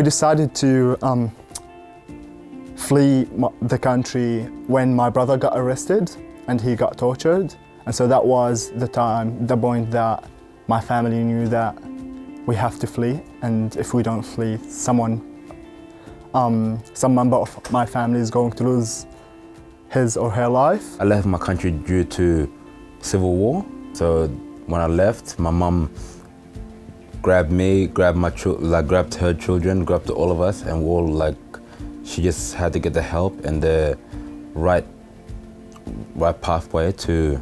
We decided to flee the country when my brother got arrested and he got tortured. And so that was the point that my family knew that we have to flee. And if we don't flee, some member of my family is going to lose his or her life. I left my country due to civil war. So when I left, my mum grabbed me, grabbed her children, grabbed all of us, and we all she just had to get the help and the right pathway to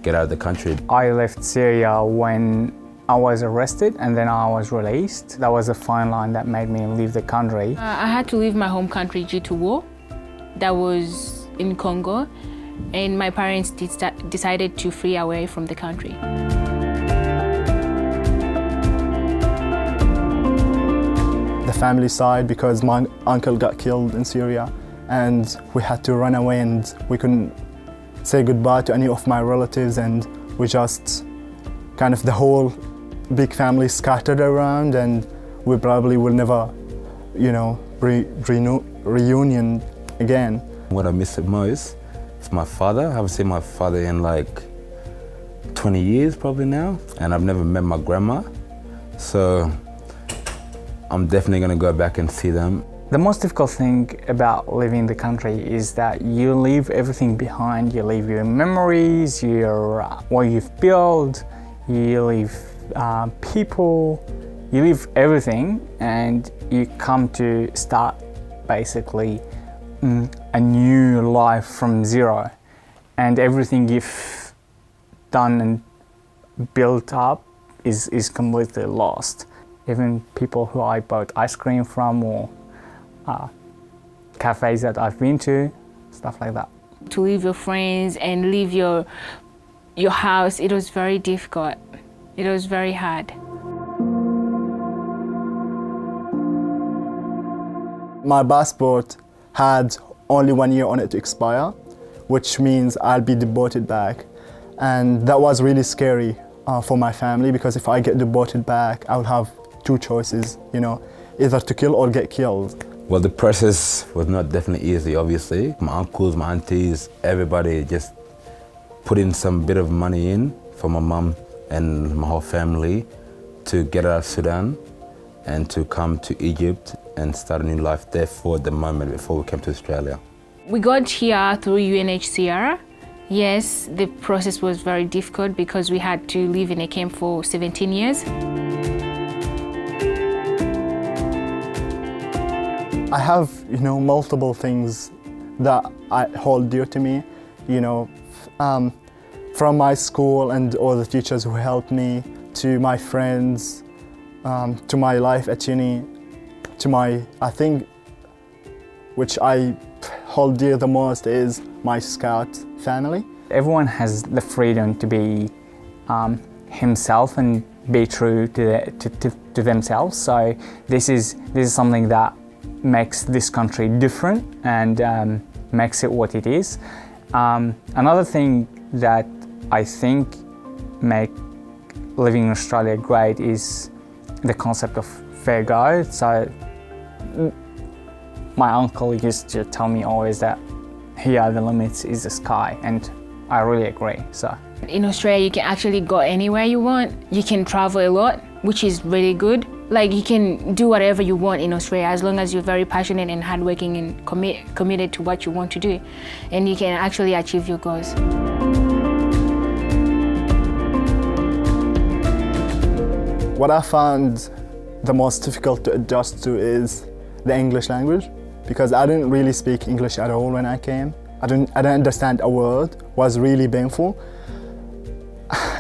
get out of the country. I left Syria when I was arrested and then I was released. That was a fine line that made me leave the country. I had to leave my home country due to war. That was in Congo, and my parents decided to flee away from the country. The family side, because my uncle got killed in Syria and we had to run away and we couldn't say goodbye to any of my relatives, and we just the whole big family scattered around, and we probably will never, reunion again. What I miss the most is my father. I haven't seen my father in 20 years probably now, and I've never met my grandma. So I'm definitely going to go back and see them. The most difficult thing about leaving the country is that you leave everything behind. You leave your memories, what you've built, you leave people, you leave everything, and you come to start basically a new life from zero. And everything you've done and built up is completely lost. Even people who I bought ice cream from, or cafes that I've been to, stuff like that. To leave your friends and leave your house, it was very difficult. It was very hard. My passport had only 1 year on it to expire, which means I'll be deported back. And that was really scary for my family, because if I get deported back, I would have two choices, either to kill or get killed. Well, the process was not definitely easy, obviously. My uncles, my aunties, everybody just put in some bit of money in for my mum and my whole family to get out of Sudan and to come to Egypt and start a new life there for the moment before we came to Australia. We got here through UNHCR. Yes, the process was very difficult because we had to live in a camp for 17 years. I have, multiple things that I hold dear to me, from my school and all the teachers who helped me, to my friends, to my life at uni, to which I hold dear the most is my Scout family. Everyone has the freedom to be himself and be true to themselves. So this is something that makes this country different and makes it what it is. Another thing that I think make living in Australia great is the concept of fair go. So my uncle used to tell me always that here the limits is the sky, and I really agree. So in Australia, you can actually go anywhere you want. You can travel a lot, which is really good. You can do whatever you want in Australia as long as you're very passionate and hardworking and committed to what you want to do, and you can actually achieve your goals. What I found the most difficult to adjust to is the English language, because I didn't really speak English at all when I came. I didn't understand a word. It was really painful.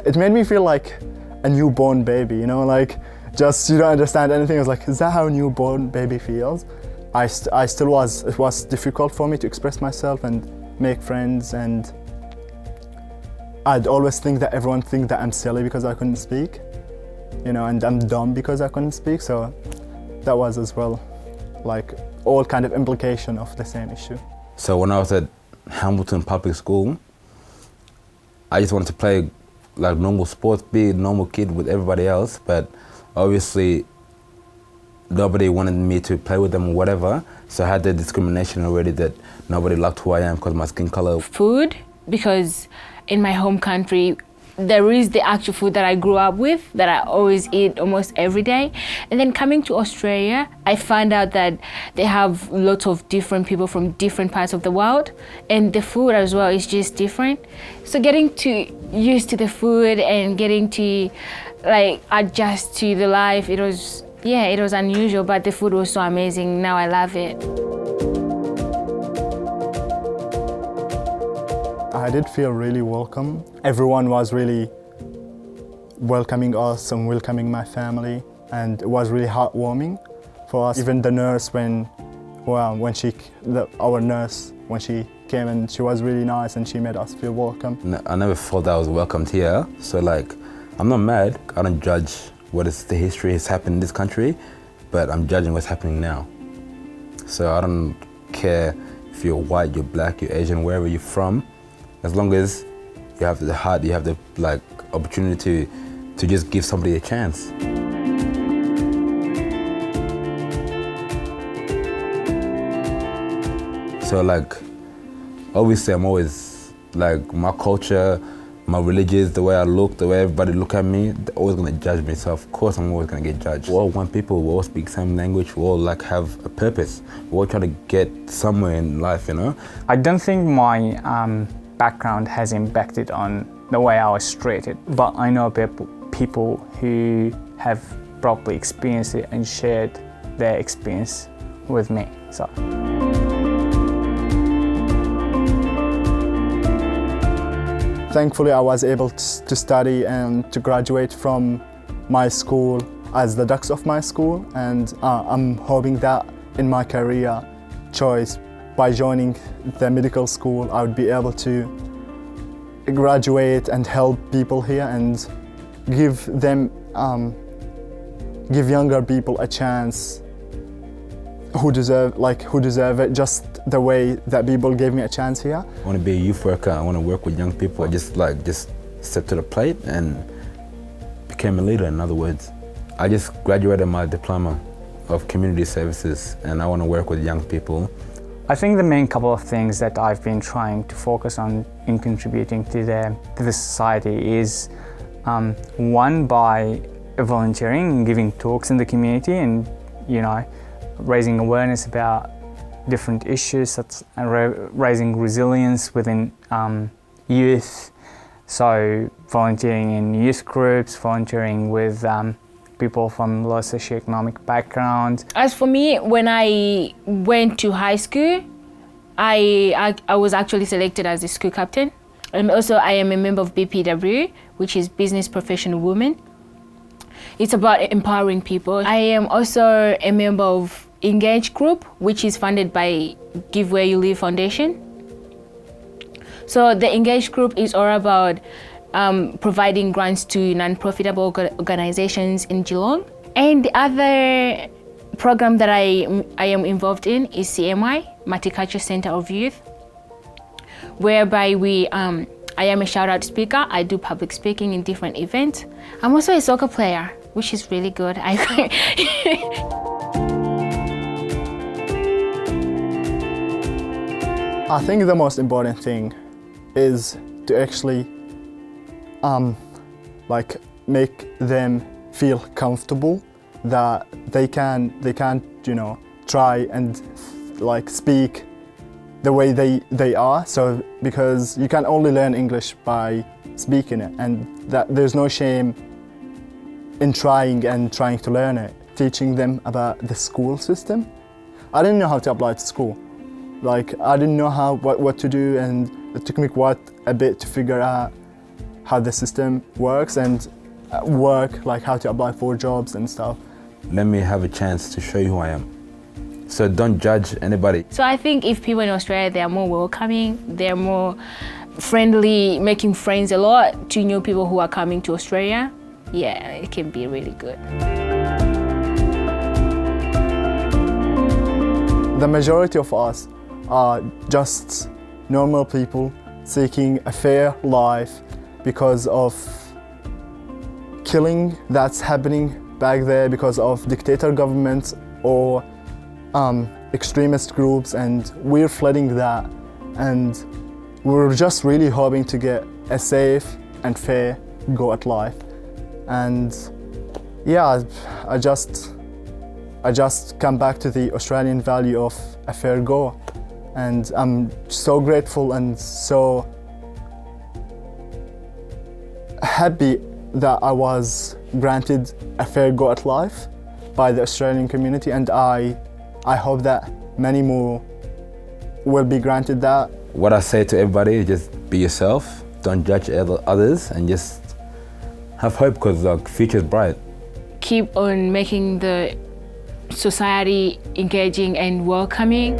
It made me feel like a newborn baby, you don't understand anything. I was like, is that how a newborn baby feels? It was difficult for me to express myself and make friends, and I'd always think that everyone thinks that I'm silly because I couldn't speak, and I'm dumb because I couldn't speak. So that was as well, all kind of implication of the same issue. So when I was at Hamilton Public School, I just wanted to play normal sports, be a normal kid with everybody else, but obviously nobody wanted me to play with them or whatever. So I had the discrimination already that nobody liked who I am because of my skin color. Food, because in my home country, there is the actual food that I grew up with that I always eat almost every day. And then coming to Australia, I found out that they have lots of different people from different parts of the world, and the food as well is just different. So getting used to the food and getting to like adjust to the life, it was unusual, but the food was so amazing. Now I love it. I did feel really welcome. Everyone was really welcoming us and welcoming my family, and it was really heartwarming for us. Even the nurse, our nurse, when she came in, she was really nice and she made us feel welcome. I never felt I was welcomed here, so like, I'm not mad. I don't judge what is the history has happened in this country, but I'm judging what's happening now. So I don't care if you're white, you're black, you're Asian, wherever you're from. As long as you have the heart, you have the opportunity to just give somebody a chance. So like, obviously I'm always like, my culture, my religion, the way I look, the way everybody look at me, they're always gonna judge me. So of course I'm always gonna get judged. We're all one people, we all speak the same language, we all like have a purpose. We're all trying to get somewhere in life, you know? I don't think my background has impacted on the way I was treated, but I know people who have probably experienced it and shared their experience with me. So. Thankfully, I was able to study and to graduate from my school as the dux of my school, and I'm hoping that in my career choice, by joining the medical school, I would be able to graduate and help people here and give younger people a chance who deserve it just the way that people gave me a chance here. I want to be a youth worker. I want to work with young people. I just stepped to the plate and became a leader, in other words. I just graduated my diploma of community services and I want to work with young people. I think the main couple of things that I've been trying to focus on in contributing to the society is one, by volunteering and giving talks in the community and, you know, raising awareness about different issues, such raising resilience within youth. So volunteering in youth groups, volunteering with people from low socioeconomic background. As for me, when I went to high school, I was actually selected as the school captain. And also I am a member of BPW, which is Business Professional Women. It's about empowering people. I am also a member of Engage Group, which is funded by Give Where You Live Foundation. So the Engage Group is all about providing grants to non-profitable organizations in Geelong. And the other program that I am involved in is CMI, Multicultural Centre of Youth, whereby I am a shout-out speaker. I do public speaking in different events. I'm also a soccer player, which is really good. I think the most important thing is to actually make them feel comfortable that they can try and speak the way they are. So because you can only learn English by speaking it, and that there's no shame in trying to learn it. Teaching them about the school system. I didn't know how to apply to school. I didn't know what to do, and it took me quite a bit to figure out how the system works and how to apply for jobs and stuff. Let me have a chance to show you who I am. So don't judge anybody. So I think if people in Australia, they are more welcoming, they're more friendly, making friends a lot to new people who are coming to Australia, yeah, it can be really good. The majority of us are just normal people seeking a fair life because of killing that's happening back there because of dictator governments or extremist groups, and we're flooding that, and we're just really hoping to get a safe and fair go at life. And yeah, I just come back to the Australian value of a fair go, and I'm so grateful and so happy that I was granted a fair go at life by the Australian community, and I hope that many more will be granted that. What I say to everybody is just be yourself, don't judge others, and just have hope, because the future is bright. Keep on making the society engaging and welcoming.